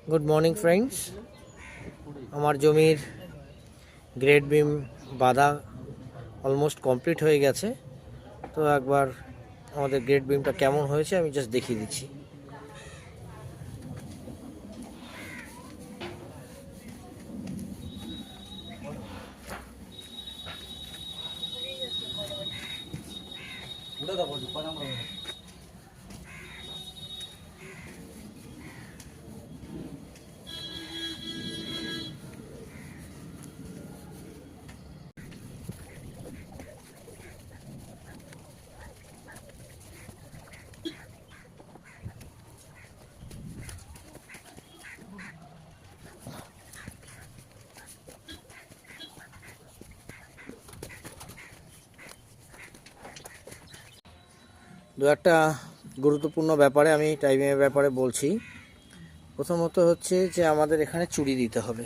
Good morning friends. আমার জমির grade beam বাঁধা অলমোস্ট কমপ্লিট হয়ে গেছে। তো একবার আমাদের গ্রেড বিমটা কেমন হয়েছে আমি জাস্ট দেখিয়ে দিচ্ছি। দু একটা গুরুত্বপূর্ণ ব্যাপারে আমি টাইমিংয়ের ব্যাপারে বলছি। প্রথমত হচ্ছে যে আমাদের এখানে চুড়ি দিতে হবে।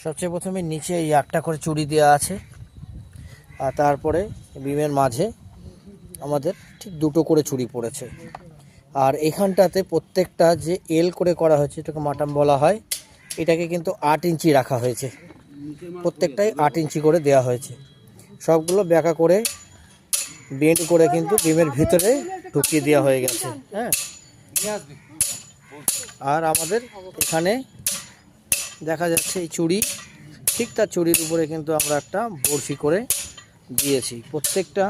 সবচেয়ে প্রথমে নিচে এই একটা করে চুড়ি দেওয়া আছে, আর তারপরে বিমের মাঝে আমাদের ঠিক দুটো করে চুড়ি পড়েছে। আর এখানটাতে প্রত্যেকটা যে এল করে করা হয়েছে, এটাকে মাটাম বলা হয়, এটাকে কিন্তু 8 ইঞ্চি রাখা হয়েছে। প্রত্যেকটাই 8 ইঞ্চি করে দেওয়া হয়েছে। সবগুলো ব্যাকা করে বেন্ড করে কিন্তু বিমের ভিতরে ঢুকিয়ে দেওয়া হয়ে গেছে। হ্যাঁ, আর আমাদের এখানে দেখা যাচ্ছে এই চুড়ি, ঠিক তার চুড়ির উপরে কিন্তু আমরা একটা বরফি করে দিয়েছি। প্রত্যেকটা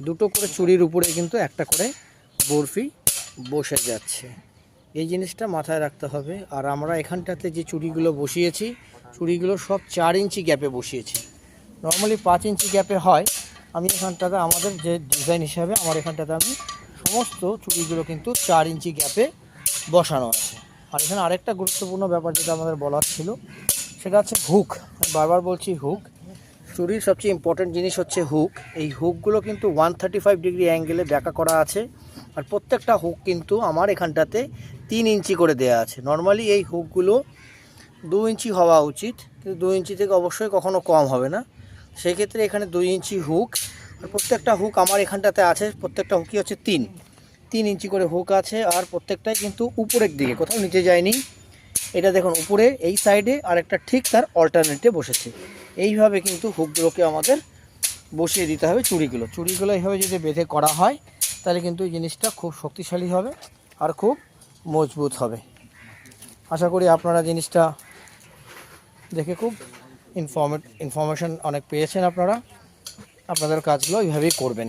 দুটো করে চুড়ির উপরে কিন্তু একটা করে বরফি বসে যাচ্ছে। এই জিনিসটা মাথায় রাখতে হবে। আর আমরা এখানটাতে যে চুড়িগুলো বসিয়েছি, চুড়িগুলো সব 4 ইঞ্চি গ্যাপে বসিয়েছি। নর্মালি 5 ইঞ্চি গ্যাপে হয়। আমি এখানটাতে আমাদের যে ডিজাইন হিসাবে আমার এখানটাতে আমি সমস্ত চুড়িগুলো কিন্তু 4 ইঞ্চি গ্যাপে বসানো আছে। আর এখানে আরেকটা গুরুত্বপূর্ণ ব্যাপার যেটা আমাদের বলার ছিল, সেটা হচ্ছে হুক। আমি বারবার বলছি হুক। চুড়ির সবচেয়ে ইম্পর্টেন্ট জিনিস হচ্ছে হুক। এই হুকগুলো কিন্তু 135 ডিগ্রি অ্যাঙ্গেলে ব্যাকা করা আছে। আর প্রত্যেকটা হুক কিন্তু আমার এখানটাতে 3 ইঞ্চি করে দেওয়া আছে। নর্মালি এই হুকগুলো 2 ইঞ্চি হওয়া উচিত, কিন্তু 2 ইঞ্চি থেকে অবশ্যই কখনো কম হবে না। সেক্ষেত্রে এখানে 2 ইঞ্চি হুক। আর প্রত্যেকটা হুক আমার এখানটাতে আছে, প্রত্যেকটা হুকই হচ্ছে 3 ইঞ্চি করে হুক আছে। আর প্রত্যেকটাই কিন্তু উপরের দিকে, কোথাও নিচে যায়নি। এটা দেখুন উপরে এই সাইডে, আর একটা ঠিক তার অল্টারনেটে বসেছে। এইভাবে কিন্তু হুকগুলোকে আমাদের বসিয়ে দিতে হবে। চুড়িগুলো এইভাবে যদি বেঁধে করা হয়, তাহলে কিন্তু এই জিনিসটা খুব শক্তিশালী হবে আর খুব মজবুত হবে। আশা করি আপনারা জিনিসটা দেখে খুব ইনফরমেশন অনেক পেয়েছেন। আপনারা আপনাদের কাজগুলো এইভাবেই করবেন।